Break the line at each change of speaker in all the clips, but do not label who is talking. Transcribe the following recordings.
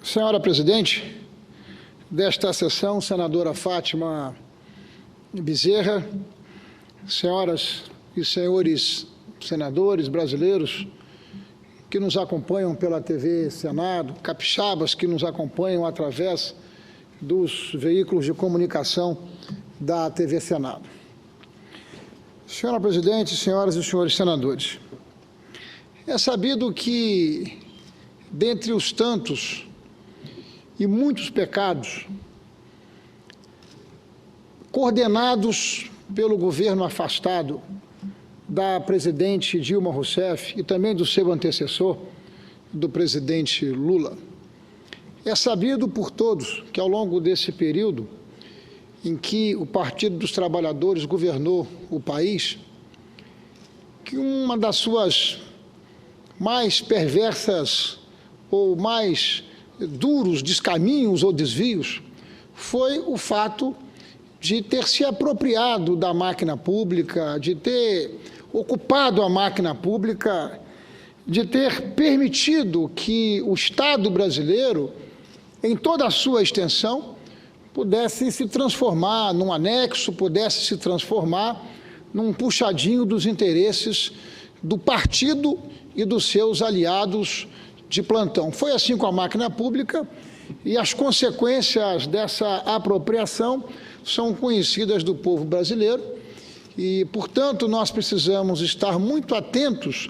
Senhora presidente desta sessão, senadora Fátima Bezerra, senhoras e senhores senadores brasileiros que nos acompanham pela TV Senado, capixabas que nos acompanham através dos veículos de comunicação da TV Senado. Senhora presidente, senhoras e senhores senadores, é sabido que, dentre os tantos e muitos pecados coordenados pelo governo afastado da presidente Dilma Rousseff e também do seu antecessor, do presidente Lula, é sabido por todos que, ao longo desse período em que o Partido dos Trabalhadores governou o país, que uma das suas mais perversas ou mais duros descaminhos ou desvios foi o fato de ter se apropriado da máquina pública, de ter ocupado a máquina pública, de ter permitido que o Estado brasileiro, em toda a sua extensão, pudesse se transformar num anexo, pudesse se transformar num puxadinho dos interesses do partido e dos seus aliados de plantão. Foi assim com a máquina pública e as consequências dessa apropriação são conhecidas do povo brasileiro e, portanto, nós precisamos estar muito atentos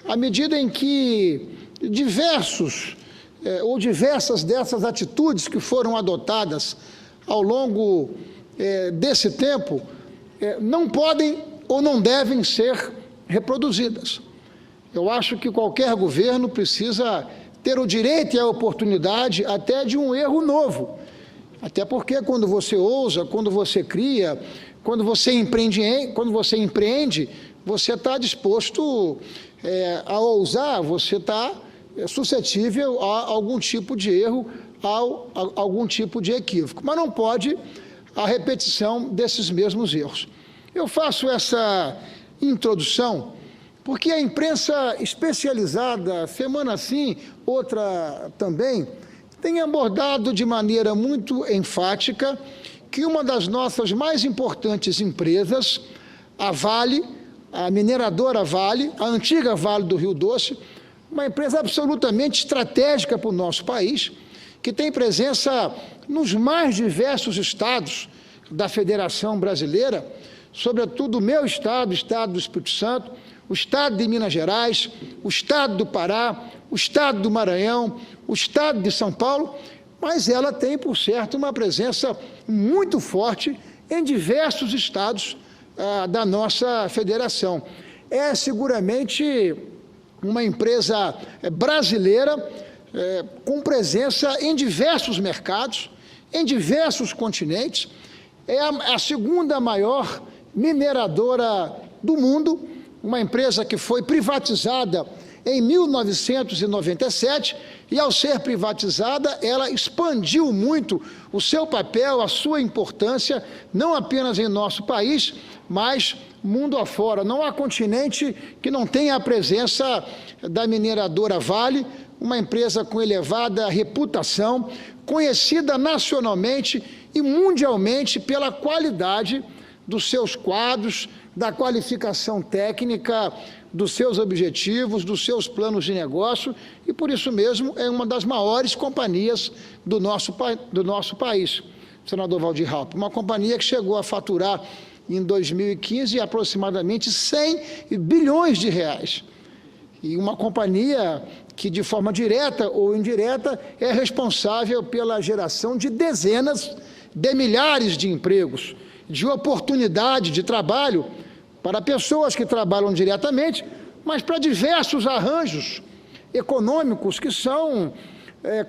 à medida em que diversas dessas atitudes que foram adotadas ao longo desse tempo não podem ou não devem ser reproduzidas. Eu acho que qualquer governo precisa ter o direito e a oportunidade até de um erro novo. Até porque quando você ousa, quando você cria, quando você empreende, você está disposto a ousar, você está suscetível a algum tipo de erro, a algum tipo de equívoco. Mas não pode a repetição desses mesmos erros. Eu faço essa introdução porque a imprensa especializada, semana sim, outra também, tem abordado de maneira muito enfática que uma das nossas mais importantes empresas, a Vale, a mineradora Vale, a antiga Vale do Rio Doce, uma empresa absolutamente estratégica para o nosso país, que tem presença nos mais diversos estados da Federação Brasileira, sobretudo o meu estado, o estado do Espírito Santo, o estado de Minas Gerais, o estado do Pará, o estado do Maranhão, o estado de São Paulo, mas ela tem, por certo, uma presença muito forte em diversos estados da nossa federação. É seguramente uma empresa brasileira com presença em diversos mercados, em diversos continentes, é a segunda maior mineradora do mundo, uma empresa que foi privatizada em 1997 e, ao ser privatizada, ela expandiu muito o seu papel, a sua importância, não apenas em nosso país, mas mundo afora. Não há continente que não tenha a presença da mineradora Vale, uma empresa com elevada reputação, conhecida nacionalmente e mundialmente pela qualidade dos seus quadros, da qualificação técnica, dos seus objetivos, dos seus planos de negócio, e por isso mesmo é uma das maiores companhias do nosso país, senador Waldir Raupp, uma companhia que chegou a faturar em 2015 aproximadamente 100 bilhões de reais, e uma companhia que, de forma direta ou indireta, é responsável pela geração de dezenas de milhares de empregos, de oportunidade de trabalho para pessoas que trabalham diretamente, mas para diversos arranjos econômicos que são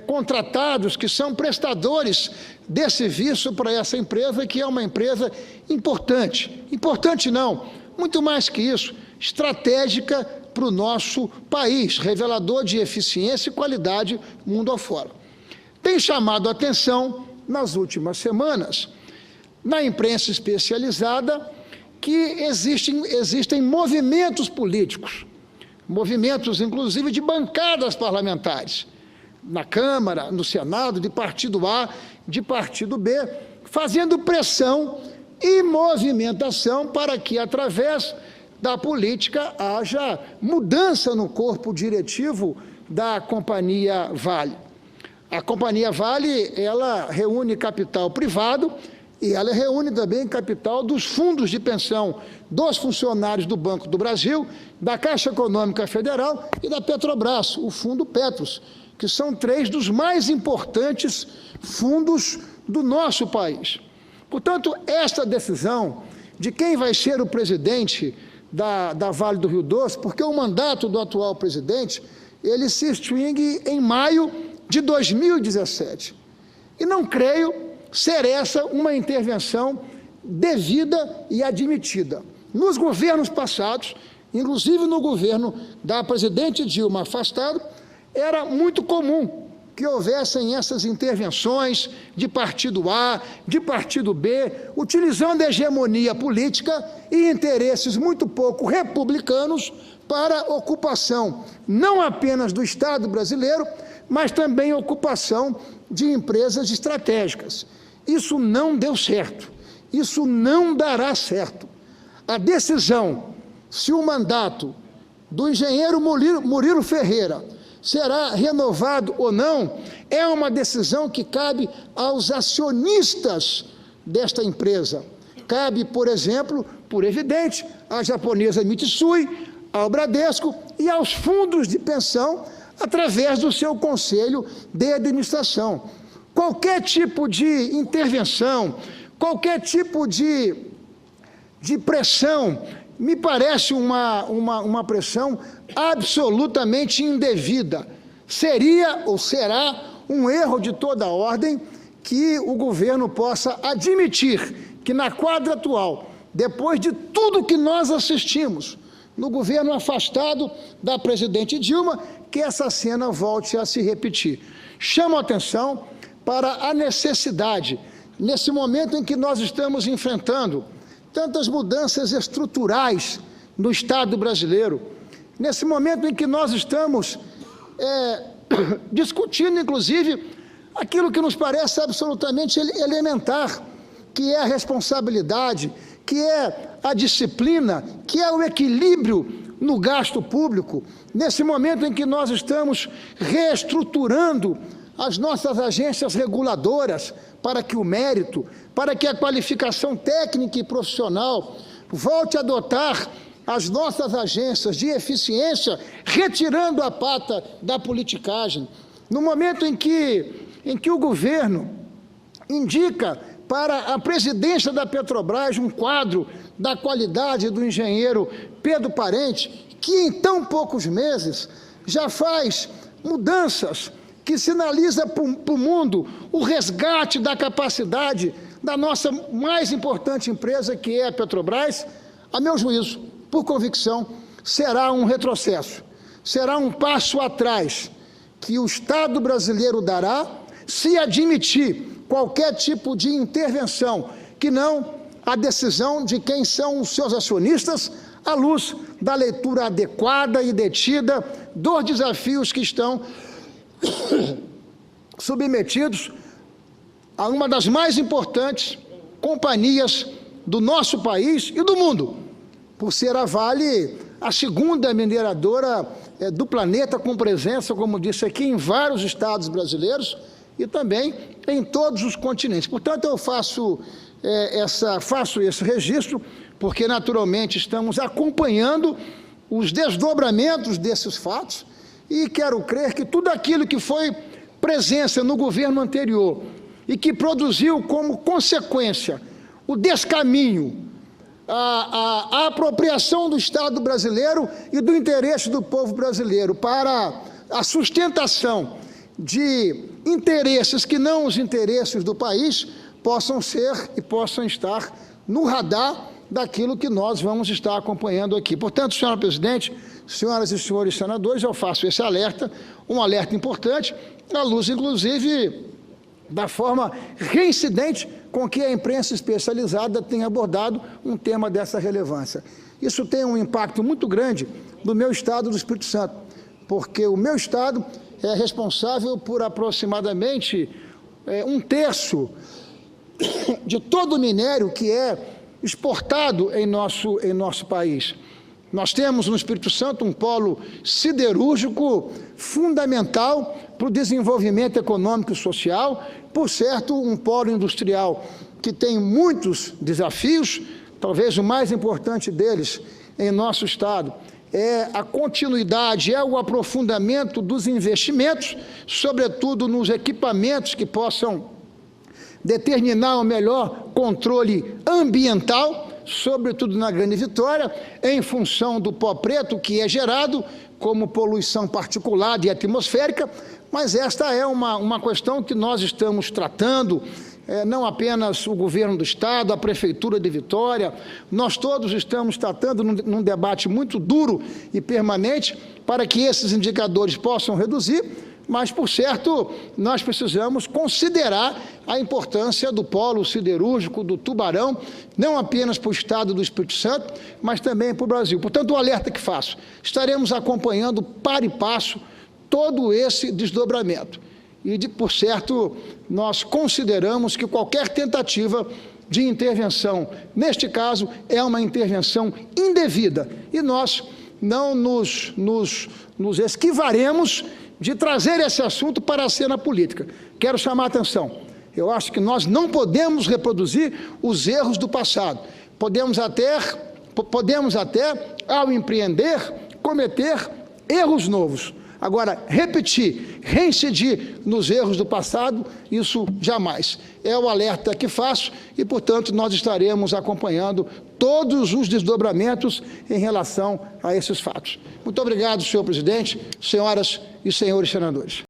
contratados, que são prestadores de serviço para essa empresa, que é uma empresa importante. Importante não, muito mais que isso, estratégica para o nosso país, revelador de eficiência e qualidade mundo afora. Tem chamado a atenção, nas últimas semanas, na imprensa especializada, que existem movimentos políticos, movimentos inclusive de bancadas parlamentares, na Câmara, no Senado, de partido A, de partido B, fazendo pressão e movimentação para que, através da política, haja mudança no corpo diretivo da Companhia Vale. A Companhia Vale, ela reúne capital privado e ela reúne também capital dos fundos de pensão dos funcionários do Banco do Brasil, da Caixa Econômica Federal e da Petrobras, o Fundo Petros, que são 3 dos mais importantes fundos do nosso país. Portanto, esta decisão de quem vai ser o presidente da Vale do Rio Doce, porque o mandato do atual presidente, ele se extingue em maio de 2017. E não creio ser essa uma intervenção devida e admitida. Nos governos passados, inclusive no governo da presidente Dilma afastado, era muito comum que houvessem essas intervenções de partido A, de partido B, utilizando a hegemonia política e interesses muito pouco republicanos para ocupação, não apenas do Estado brasileiro, mas também ocupação de empresas estratégicas. Isso não deu certo, isso não dará certo. A decisão se o mandato do engenheiro Murilo Ferreira será renovado ou não, é uma decisão que cabe aos acionistas desta empresa. Cabe, por exemplo, por evidente, à japonesa Mitsui, ao Bradesco e aos fundos de pensão, através do seu conselho de administração. Qualquer tipo de intervenção, qualquer tipo de pressão, me parece uma pressão absolutamente indevida. Seria ou será um erro de toda ordem que o governo possa admitir que na quadra atual, depois de tudo que nós assistimos no governo afastado da presidente Dilma, que essa cena volte a se repetir. Chamo a atenção para a necessidade, nesse momento em que nós estamos enfrentando tantas mudanças estruturais no Estado brasileiro, nesse momento em que nós estamos discutindo, inclusive, aquilo que nos parece absolutamente elementar, que é a responsabilidade, que é a disciplina, que é o equilíbrio no gasto público, nesse momento em que nós estamos reestruturando as nossas agências reguladoras para que o mérito, para que a qualificação técnica e profissional volte a adotar as nossas agências de eficiência, retirando a pata da politicagem. No momento em que o governo indica para a presidência da Petrobras um quadro da qualidade do engenheiro Pedro Parente, que em tão poucos meses já faz mudanças que sinaliza para o mundo o resgate da capacidade da nossa mais importante empresa, que é a Petrobras, a meu juízo, por convicção, será um retrocesso, será um passo atrás que o Estado brasileiro dará se admitir qualquer tipo de intervenção, que não a decisão de quem são os seus acionistas, à luz da leitura adequada e detida dos desafios que estão submetidos a uma das mais importantes companhias do nosso país e do mundo, por ser a Vale a segunda mineradora do planeta, com presença, como disse aqui, em vários estados brasileiros e também em todos os continentes. Portanto, eu faço esse registro, porque naturalmente estamos acompanhando os desdobramentos desses fatos e quero crer que tudo aquilo que foi presença no governo anterior e que produziu como consequência o descaminho, a apropriação do Estado brasileiro e do interesse do povo brasileiro para a sustentação de interesses que não os interesses do país, possam ser e possam estar no radar daquilo que nós vamos estar acompanhando aqui. Portanto, senhora presidente, senhoras e senhores senadores, eu faço esse alerta, um alerta importante, à luz, inclusive, da forma reincidente com que a imprensa especializada tem abordado um tema dessa relevância. Isso tem um impacto muito grande no meu estado do Espírito Santo, porque o meu estado é responsável por aproximadamente um terço de todo o minério que é exportado em nosso país. Nós temos no Espírito Santo um polo siderúrgico fundamental para o desenvolvimento econômico e social, por certo, um polo industrial que tem muitos desafios, talvez o mais importante deles em nosso estado é a continuidade, é o aprofundamento dos investimentos, sobretudo nos equipamentos que possam determinar o melhor controle ambiental, sobretudo na Grande Vitória, em função do pó preto que é gerado como poluição particulada e atmosférica, mas esta é uma questão que nós estamos tratando, não apenas o governo do estado, a prefeitura de Vitória, nós todos estamos tratando num debate muito duro e permanente para que esses indicadores possam reduzir, mas, por certo, nós precisamos considerar a importância do polo siderúrgico do Tubarão, não apenas para o estado do Espírito Santo, mas também para o Brasil. Portanto, o alerta que faço, estaremos acompanhando para e passo todo esse desdobramento. E, por certo, nós consideramos que qualquer tentativa de intervenção, neste caso, é uma intervenção indevida. E nós não nos esquivaremos de trazer esse assunto para a cena política. Quero chamar a atenção. Eu acho que nós não podemos reproduzir os erros do passado. Podemos até, ao empreender, cometer erros novos. Agora, repetir, reincidir nos erros do passado, isso jamais. É o alerta que faço e, portanto, nós estaremos acompanhando todos os desdobramentos em relação a esses fatos. Muito obrigado, senhor presidente, senhoras e senhores senadores.